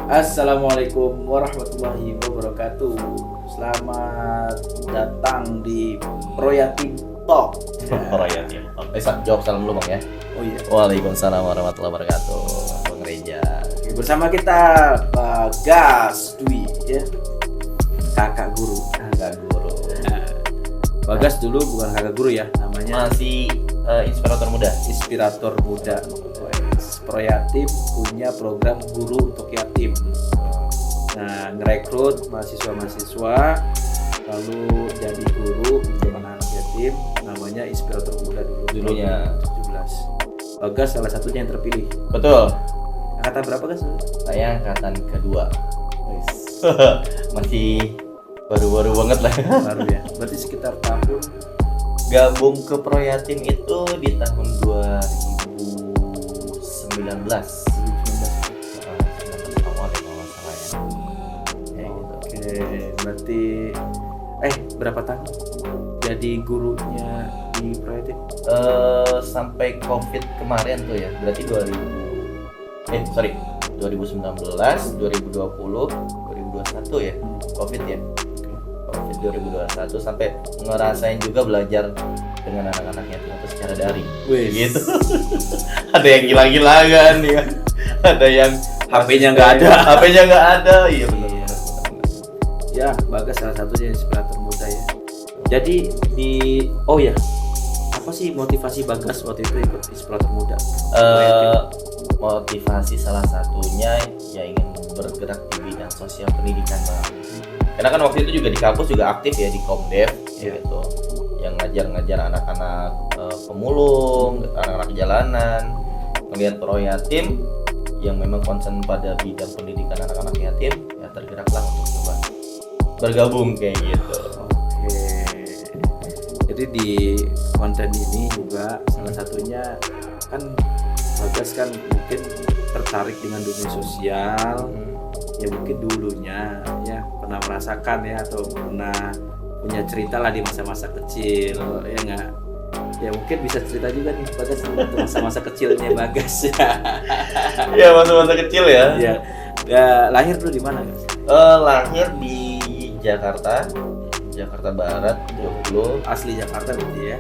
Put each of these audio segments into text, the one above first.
Assalamualaikum warahmatullahi wabarakatuh. Selamat datang di Proyatim Talk. Proyatim. Jawab salam dulu Bang ya. Oh iya. Waalaikumsalam warahmatullahi wabarakatuh. Bang Reja. Oke, bersama kita Bagas Dwi ya. Kakak guru. Kakak guru. Bagas dulu bukan kakak guru ya, namanya Masih inspirator muda. Inspirator Muda. Proyatim punya program guru untuk yatim. Nah, ngerekrut mahasiswa-mahasiswa lalu jadi guru untuk anak-anak yatim, namanya Inspirator Muda Dulunya 17. Bagas salah satunya yang terpilih. Betul. Angkatan berapa Gas? Saya angkatan kedua. Masih baru-baru banget lah. Baru ya. Berarti sekitar tahun Gabung ke Proyatim itu di tahun 2019. 19 awal ya kalau nggak salah ya. Kayak gitu. Oke, berarti berapa tahun jadi gurunya di Proyatim? Sampai COVID kemarin tuh ya, berarti 2019, 2020, 2021 ya, COVID ya. COVID 2021 sampai ngerasain juga belajar dengan anak-anak yatim itu secara daring. Wih, Gitu. Ada yang gila-gilaan ya. Ada yang HP-nya nggak ada. HP-nya nggak ada. Iya benar. Ya, Bagas salah satunya Inspirator Muda ya. Jadi apa sih motivasi Bagas waktu itu ikut Inspirator Muda? Motivasi salah satunya ya ingin bergerak di bidang sosial pendidikan Bang. Karena kan waktu itu juga di kampus juga aktif ya di Komdev gitu, yang ngajar anak-anak pemulung, anak-anak jalanan. Melihat Proyatim yang memang concern pada bidang pendidikan anak-anak yatim, ya tergeraklah untuk coba bergabung kayak gitu. Oke. Jadi di konten ini juga salah satunya kan Bagas kan mungkin tertarik dengan dunia sosial. Ya mungkin dulunya ya pernah merasakan ya atau pernah punya cerita lah di masa-masa kecil ya nggak, ya mungkin bisa cerita juga nih Bagas tentang masa-masa kecilnya Bagas Ya masa-masa kecil ya. ya lahir dulu di mana Gas? Lahir di Jakarta Barat, Joglo. Asli Jakarta berarti ya?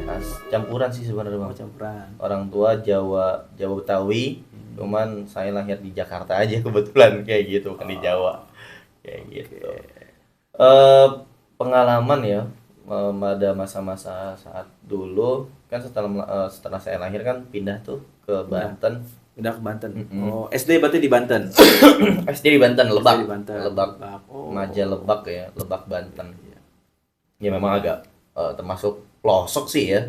Campuran sih sebenarnya Bang. Campuran. Orang tua Jawa Betawi. Cuman saya lahir di Jakarta aja kebetulan kayak gitu, bukan di Jawa kayak gitu. Pengalaman ya pada masa-masa saat dulu kan setelah saya lahir kan pindah tuh ke Banten. Pindah ke Banten. Oh, SD berarti di Banten. SD di Banten, Lebak. SD di Banten. Lebak. Oh. Maja Lebak ya, Lebak Banten. Ya memang agak termasuk pelosok sih ya.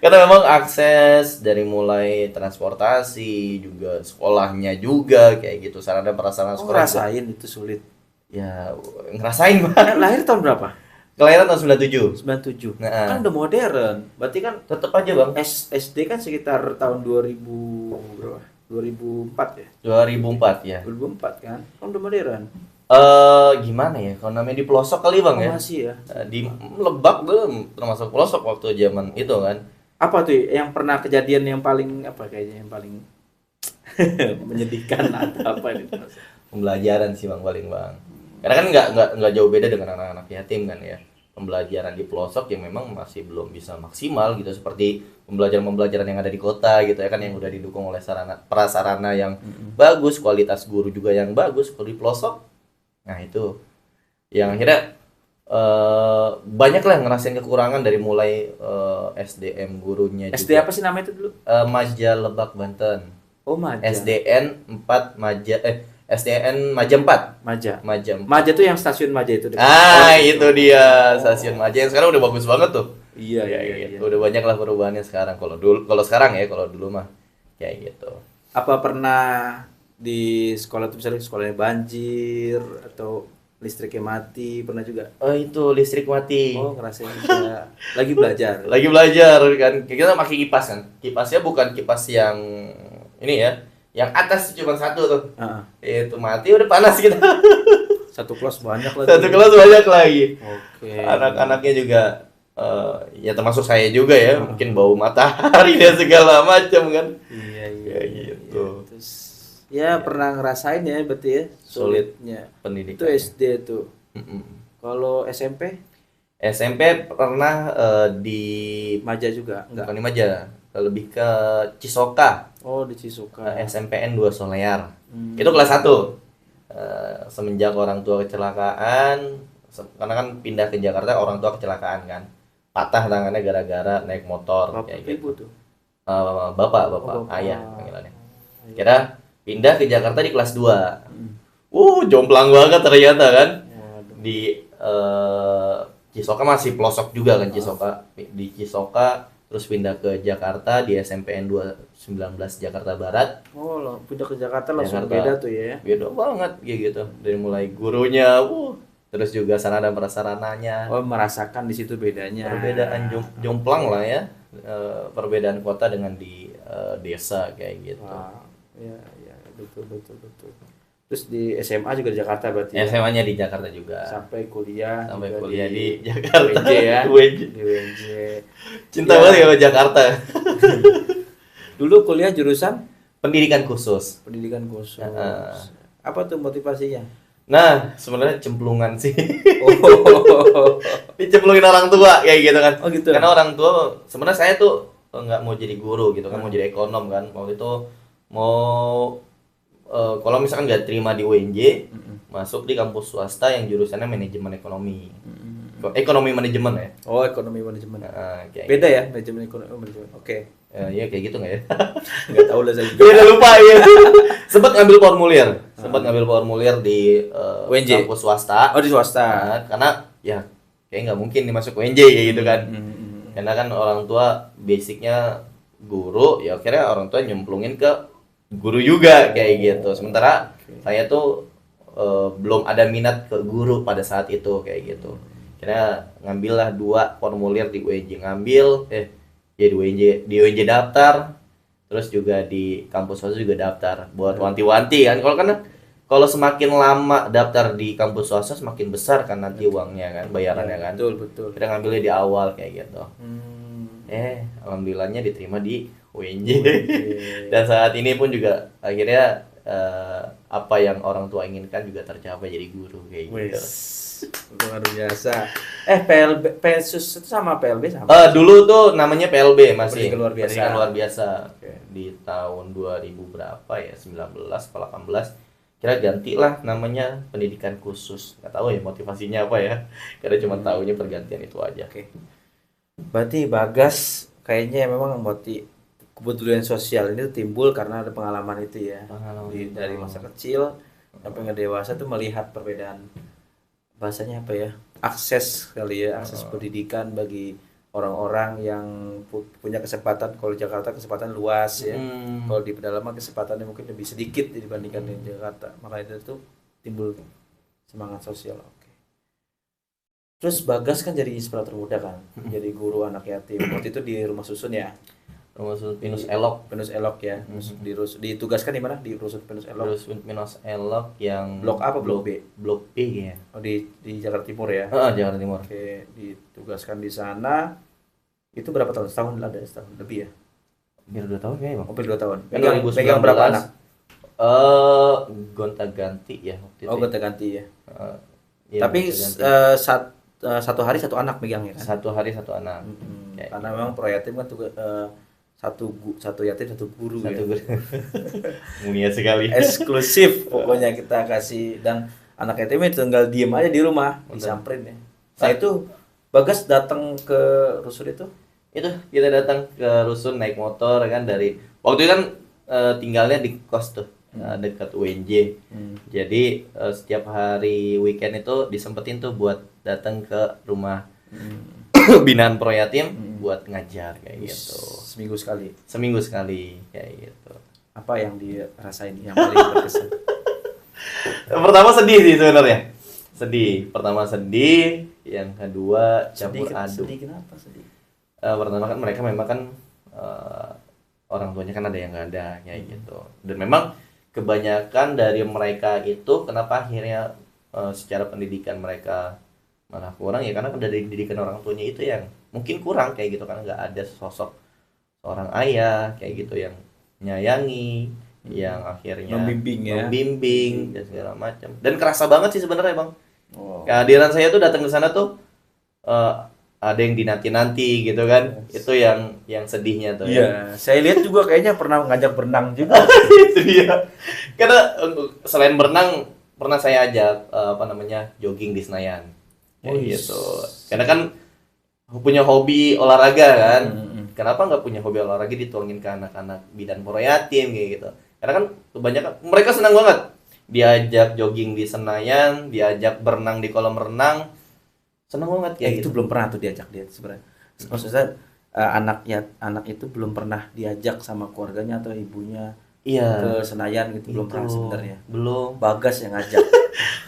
Karena memang akses dari mulai transportasi juga sekolahnya juga kayak gitu, sarana prasarana sekolah. Ngerasain itu sulit. Ya ngerasain Bang. Lahir tahun berapa? Kelahiran tahun 97. 97. Nah. Kan udah modern. Berarti kan Tetap aja Bang. SD kan sekitar tahun 2000 berapa? 2004 ya? 2004 ya. 2004 kan? Kan udah modern. Gimana ya? Kalau namanya di pelosok kali Bang ya. Masih ya. Di Lebak tuh termasuk pelosok waktu zaman itu kan. Apa tuh yang pernah kejadian yang paling kayaknya yang paling menyedihkan atau apa ini? Pembelajaran sih Bang paling Bang. Karena kan nggak jauh beda dengan anak-anak yatim kan ya. Pembelajaran di pelosok yang memang masih belum bisa maksimal gitu, seperti pembelajaran yang ada di kota gitu ya kan, yang udah didukung oleh prasarana yang bagus, kualitas guru juga yang bagus. Kalau di pelosok, nah itu yang akhirnya banyak lah ngerasain kekurangan dari mulai SDM gurunya SD juga. apa sih namanya itu dulu? Maja Lebak Banten. Oh, Maja. SDN 4 Maja SDN Maja 4. Maja 4. Maja tuh yang stasiun Maja itu. Itu dia stasiun Maja yang sekarang udah bagus banget tuh. Iya. Udah banyak lah perubahannya sekarang. Kalau sekarang ya, kalau dulu mah kayak gitu. Apa pernah di sekolah tuh misalnya sekolahnya banjir atau listriknya mati, pernah juga? Itu listrik mati. Oh, ngerasain juga. Lagi belajar Kan. Kita pakai kipas kan. Kipasnya bukan kipas yang ini ya. Yang atas cuma satu tuh. Itu mati udah panas kita. Satu kelas banyak lagi. Satu kelas banyak lagi. Oke. Anak-anaknya juga ya termasuk saya juga ya, mungkin bau matahari dan segala macam kan. Iya gitu. Terus Ya pernah ngerasain ya berarti ya Sulit sulitnya. Itu pendidikan. SD tuh. Mm-mm. Kalau SMP SMP pernah di Maja juga enggak? bukan di Maja, lebih ke Cisoka, Oh di Cisuka. SMPN 2 Solear. Hmm. Itu kelas 1. Semenjak orang tua kecelakaan, karena kan pindah ke Jakarta, orang tua kecelakaan kan. Patah tangannya gara-gara naik motor Bapak kayak ibu gitu. tuh. Bapak, Oh, bapak. ayah panggilannya. Kira pindah ke Jakarta di kelas 2. Hmm. Jomplang banget ternyata kan. Waduh. Di Cisoka masih pelosok juga kan Cisoka. Di Cisoka terus pindah ke Jakarta di SMPN 219 Jakarta Barat. Oh, pindah ke Jakarta langsung Jakarta. beda tuh ya. Beda banget kayak gitu. Dari mulai gurunya, terus juga sarana dan prasarananya. Oh, merasakan di situ bedanya. Perbedaan jomplang lah ya. Perbedaan kota dengan di desa kayak gitu. Wah, ya, ya, betul, betul, betul. Terus di SMA juga di Jakarta berarti ya? SMA-nya di Jakarta juga. Sampai kuliah Sampai juga kuliah di Jakarta. UNJ ya? UNJ. Di UNJ. Cinta Ya. banget ya sama Jakarta. Dulu kuliah jurusan Pendidikan khusus. pendidikan khusus. Heeh. Apa tuh motivasinya? Nah, sebenarnya cemplungan sih. Oh, Dicemplungin orang tua kayak gitu kan. oh gitu. Karena orang tua sebenarnya saya tuh nggak mau jadi guru gitu kan, mau jadi ekonom kan. Waktu itu mau kalau misalkan nggak terima di UNJ, masuk di kampus swasta yang jurusannya manajemen ekonomi. Ekonomi manajemen ya. Oh, ekonomi manajemen. Kayak Beda ya manajemen ekonomi manajemen. Oke. ya kayak gitu nggak ya? Nggak tahu lah saya juga. Beda lupa ya. Sempat ngambil formulir di UNJ? kampus swasta. Oh, di swasta. Karena ya kayak nggak mungkin dimasuk UNJ kayak gitu kan. Karena kan orang tua basicnya guru, ya akhirnya orang tua nyemplungin ke guru juga kayak gitu. Sementara saya tuh belum ada minat ke guru pada saat itu kayak gitu. Karena ngambillah 2 formulir di UNJ, di UNJ daftar, terus juga di kampus swasta juga daftar buat wanti-wanti kan. Kalau semakin lama daftar di kampus swasta semakin besar kan nanti uangnya kan, bayarannya kan. Betul, betul. Kita ngambilnya di awal kayak gitu. Alhamdulillahnya diterima di UNJ. Dan saat ini pun juga akhirnya apa yang orang tua inginkan juga tercapai, jadi guru kayak gitu. Luar biasa. PLB, PSUS itu sama PLB sama? Dulu tuh namanya PLB masih. Pendidikan luar biasa. Pendidikan luar biasa. Oke. Di tahun 2000 berapa ya? 19 atau 18. Kira gantilah namanya pendidikan khusus. Nggak tahu ya motivasinya apa ya. Karena cuma tahunya pergantian itu aja. Oke. Berarti Bagas kayaknya memang kepedulian sosial ini timbul karena ada pengalaman itu ya. Dari masa kecil sampai ke dewasa tuh melihat perbedaan, bahasanya apa ya, akses kali ya, akses pendidikan bagi orang-orang yang punya kesempatan. Kalau di Jakarta kesempatan luas ya, kalau di pedalaman kesempatannya mungkin lebih sedikit dibandingkan di Jakarta, makanya itu tuh timbul semangat sosial. Oke. Terus Bagas kan jadi inspirator muda kan, jadi guru anak yatim. Waktu itu di rumah susun ya, Rumah Susun Pinus Elok. Pinus Elok ya. Ditugaskan di mana? Di rusun Pinus Elok. Rusun Pinus Elok yang Blok A apa blok B? Blok B ya. Oh, di Jakarta Timur ya. Jakarta Timur. Oke, ditugaskan di sana. Itu berapa tahun? Setahun lah, ada setahun lebih ya. Hampir 2 tahun kayaknya, Bang. Hampir 2 tahun. Kan Pegang berapa anak? Gonta-ganti ya waktu itu. Oh, gonta-ganti ya. Iya, Tapi gonta-ganti. satu hari satu anak megangnya kan. 1 hari 1 anak. Kayak Karena gitu. memang pro yatim kan satu yatim satu guru ya. Mulia sekali. Eksklusif pokoknya kita kasih, dan anak yatimnya tinggal diem aja di rumah, disamperin ya. Nah itu Bagas datang ke rusun itu? Itu kita datang ke rusun naik motor kan, dari waktu itu kan tinggalnya di kos tuh, dekat UNJ. Jadi setiap hari weekend itu disempetin tuh buat datang ke rumah binaan pro yatim buat ngajar kayak gitu. Seminggu sekali kayak gitu. Apa yang dirasain yang paling berkesan? Pertama sedih sih sebenarnya. Pertama sedih, yang kedua campur aduk. Sedih kenapa sedih? Pertama kan mereka memang kan orang tuanya kan ada yang nggak ada kayak gitu. Dan memang kebanyakan dari mereka itu kenapa akhirnya secara pendidikan mereka malah kurang ya, karena dari didikan orang tuanya itu yang mungkin kurang kayak gitu, karena nggak ada sosok seorang ayah kayak gitu yang nyayangi, yang akhirnya membimbing dan segala macam. Dan kerasa banget sih sebenarnya Bang. Oh. Kehadiran saya tuh datang ke sana tuh ada yang dinanti-nanti gitu kan. Itu yang sedihnya tuh ya. Iya, saya lihat juga kayaknya pernah ngajak berenang juga. Itu dia. Karena selain berenang pernah saya ajak jogging di Senayan. Kayak gitu. Karena kan punya hobi olahraga kan. Kenapa nggak punya hobi olahraga dituangin ke anak-anak bidan poro yatim kayak gitu. Karena kan kebanyakan mereka senang banget diajak jogging di Senayan, diajak berenang di kolam renang. Senang banget kayak Itu gitu. belum pernah tuh diajak dia sebenarnya. Maksudnya anak itu belum pernah diajak sama keluarganya atau ibunya Iya. ke Senayan gitu, belum pernah sebenarnya. Belum. Bagas yang ngajak.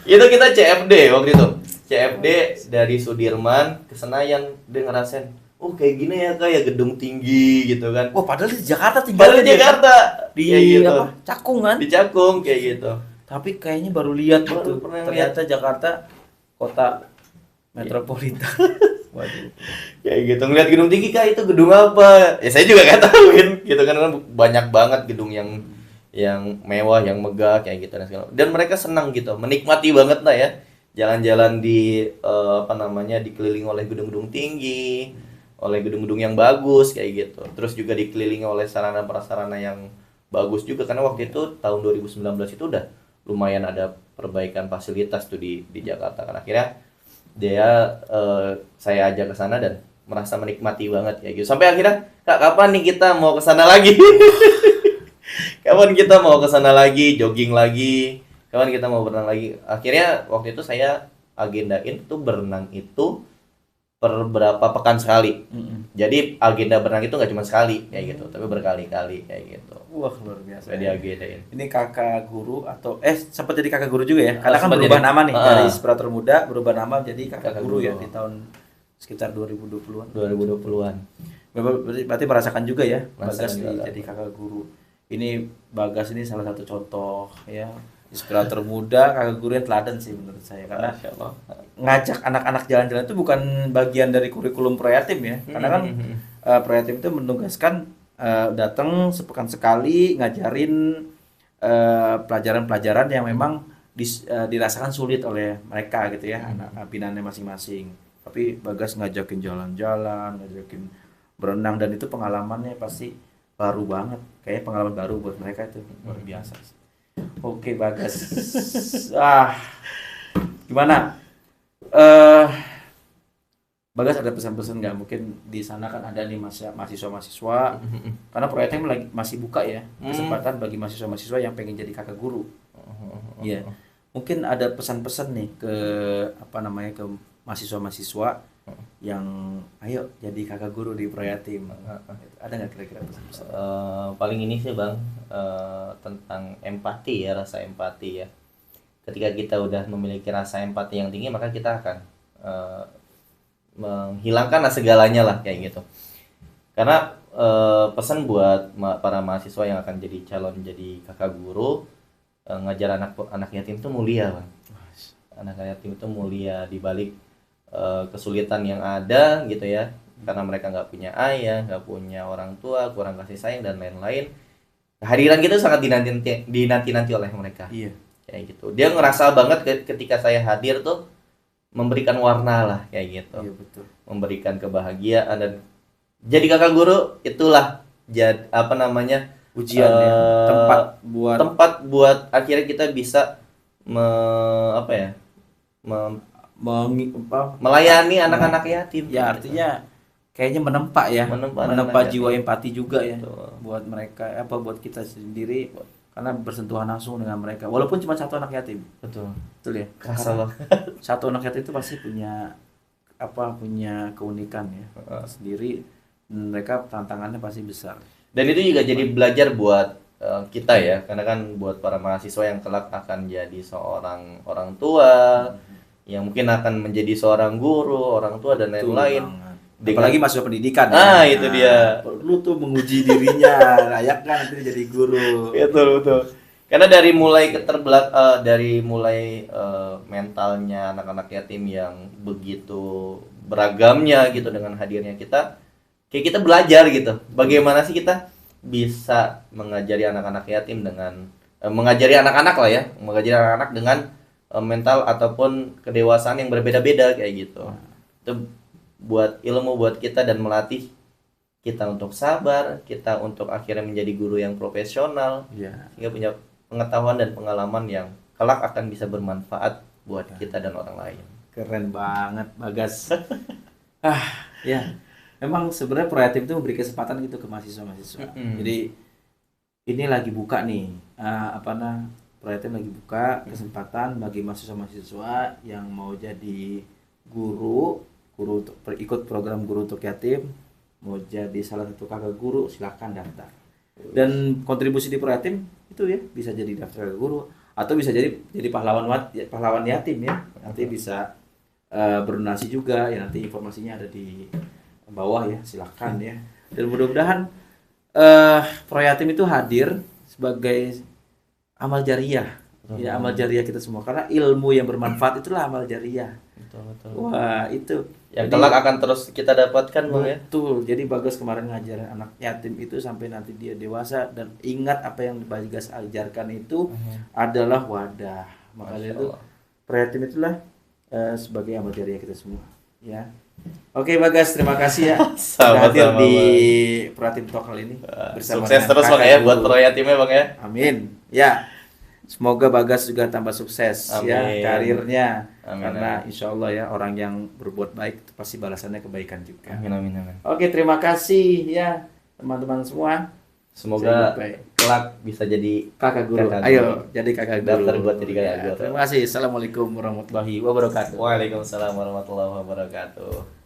Itu kita CFD waktu itu. CFD dari Sudirman ke Senayan, dia ngerasain, oh kayak gini ya kayak gedung tinggi gitu kan. Wah, padahal di Jakarta Padahal di Jakarta di kayak gitu. apa? Cakung kan? Di Cakung kayak gitu. Tapi kayaknya baru lihat Baru gitu. pernah Ternyata Jakarta kota metropolitan. Waduh. Kayak gitu ngeliat gedung tinggi kah itu gedung apa? Ya saya juga nggak tahuin gitu kan banyak banget gedung yang mewah, yang megah kayak gitu dan segala. Dan mereka senang gitu, menikmati banget lah ya. Jalan-jalan di dikelilingi oleh gedung-gedung tinggi, oleh gedung-gedung yang bagus kayak gitu. Terus juga dikelilingi oleh sarana prasarana yang bagus juga karena waktu itu tahun 2019 itu udah lumayan ada perbaikan fasilitas tuh di Jakarta kan. Akhirnya saya ajak ke sana dan merasa menikmati banget kayak gitu. Sampai akhirnya, Kak, kapan nih kita mau ke sana lagi? Kapan kita mau ke sana lagi, jogging lagi? Kapan kita mau berenang lagi? Akhirnya waktu itu saya agendain tuh berenang itu per berapa pekan sekali. Jadi agenda berenang itu nggak cuma sekali kayak gitu, tapi berkali-kali kayak gitu. Wah, luar biasa. Saya diagendain. Ini kakak guru atau sempat jadi kakak guru juga ya? Karena kan Sempat berubah jadi. nama nih dari inspirator muda berubah nama jadi kakak Kakak guru ya guru. di tahun sekitar 2020-an. 2020-an. Berarti merasakan juga ya Merasakan Bagas juga. jadi kakak guru. Ini Bagas ini salah satu contoh ya inspirator muda, kakak guru yang teladan sih menurut saya karena Masya Allah. ngajak anak-anak jalan-jalan itu bukan bagian dari kurikulum Proyatim ya. Karena kan Proyatim itu menugaskan datang sepekan sekali ngajarin pelajaran-pelajaran yang memang dirasakan sulit oleh mereka gitu ya, anak binanya masing-masing. Tapi Bagas ngajakin jalan-jalan, ngajakin berenang dan itu pengalamannya pasti baru banget. Kayak pengalaman baru buat mereka itu luar biasa sih. Oke Bagas. Gimana? Bagas ada pesan-pesan nggak? Mungkin di sana kan ada nih mahasiswa-mahasiswa, karena proyeknya masih buka ya, kesempatan bagi mahasiswa-mahasiswa yang pengen jadi kakak guru. Iya. Mungkin ada pesan-pesan nih ke ke mahasiswa-mahasiswa yang ayo jadi kakak guru di Proyatim. Ada nggak kira-kira pesan-pesan? Paling ini sih Bang, tentang empati ya, rasa empati ya. Ketika kita udah memiliki rasa empati yang tinggi, maka kita akan menghilangkan segalanya lah kayak gitu. Karena pesan buat para mahasiswa yang akan jadi calon jadi kakak guru, ngajar anak yatim itu mulia Bang. Anak yatim itu mulia di balik kesulitan yang ada gitu ya, karena mereka nggak punya ayah, nggak punya orang tua, kurang kasih sayang dan lain-lain. Kehadiran kita sangat dinanti oleh mereka. Iya. Kayak gitu. Dia ngerasa banget ketika saya hadir tuh memberikan warna lah kayak gitu. Iya betul. Memberikan kebahagiaan dan jadi kakak guru itulah Ujian ya. tempat buat akhirnya kita bisa melayani anak-anak yatim. Ya artinya kayaknya menempa jiwa empati juga ya. Betul. Buat mereka buat kita sendiri karena bersentuhan langsung dengan mereka walaupun cuma satu anak yatim. Betul Ya kerasa loh. Satu anak yatim itu pasti punya keunikan ya sendiri, mereka tantangannya pasti besar Dan itu juga jadi belajar buat kita ya, karena kan buat para mahasiswa yang kelak akan jadi seorang orang tua, yang mungkin akan menjadi seorang guru, orang tua dan lain-lain. Apalagi mahasiswa pendidikan itu dia. Perlu tuh menguji dirinya, layak kan nanti jadi guru. Betul. Karena dari mulai mentalnya anak-anak yatim yang begitu beragamnya gitu dengan hadirnya kita, kayak kita belajar gitu. Bagaimana sih kita bisa mengajari anak-anak yatim dengan mengajari anak-anak lah ya, mengajari anak-anak dengan mental ataupun kedewasaan yang berbeda-beda kayak gitu. Itu buat ilmu buat kita dan melatih kita untuk sabar, kita untuk akhirnya menjadi guru yang profesional, Iya. sehingga punya pengetahuan dan pengalaman yang kelak akan bisa bermanfaat buat kita dan orang lain. Keren banget Bagas. Ya. Memang sebenarnya Proyatim itu memberi kesempatan gitu ke mahasiswa-mahasiswa. Jadi ini lagi buka nih, Proyatim lagi buka kesempatan bagi mahasiswa-mahasiswa yang mau jadi guru untuk ikut program guru untuk yatim, mau jadi salah satu kakak guru, silakan daftar. Dan kontribusi di Proyatim itu ya bisa jadi daftar kakak guru atau bisa jadi pahlawan yatim ya. Nanti bisa berdonasi juga ya, nanti informasinya ada di bawah ya, silakan ya. Dan mudah-mudahan Proyatim itu hadir sebagai amal jariah. Ya, amal jariah kita semua, karena ilmu yang bermanfaat itulah amal jariah. Betul. Wah, itu Yang kelak akan terus kita dapatkan, Bang ya. betul. Jadi Bagas kemarin ngajarin anak yatim itu sampai nanti dia dewasa, dan ingat apa yang Bagas ajarkan itu adalah wadah. Makanya itu Proyatim itulah sebagai amal jariah kita semua, ya. Oke Bagas, terima kasih ya sudah hadir Sama-sama, di Bang. Proyatim Talk kali ini. Bersama Sukses dengan terus Bang kakak ya buat guru. Proyatimnya Bang ya. Amin. Ya. Semoga Bagas juga tambah sukses ya Amin. karirnya. Amin, Karena insya Allah ya, orang yang berbuat baik itu pasti balasannya kebaikan juga. Amin. Oke, terima kasih ya teman-teman semua. Semoga Saya Bapak. kelak bisa jadi Kakak guru. Kakak Ayo guru. jadi kakak guru. Daftar buat jadi kakak Ya, guru. terima kasih. Assalamualaikum warahmatullahi wabarakatuh. Waalaikumsalam warahmatullahi wabarakatuh.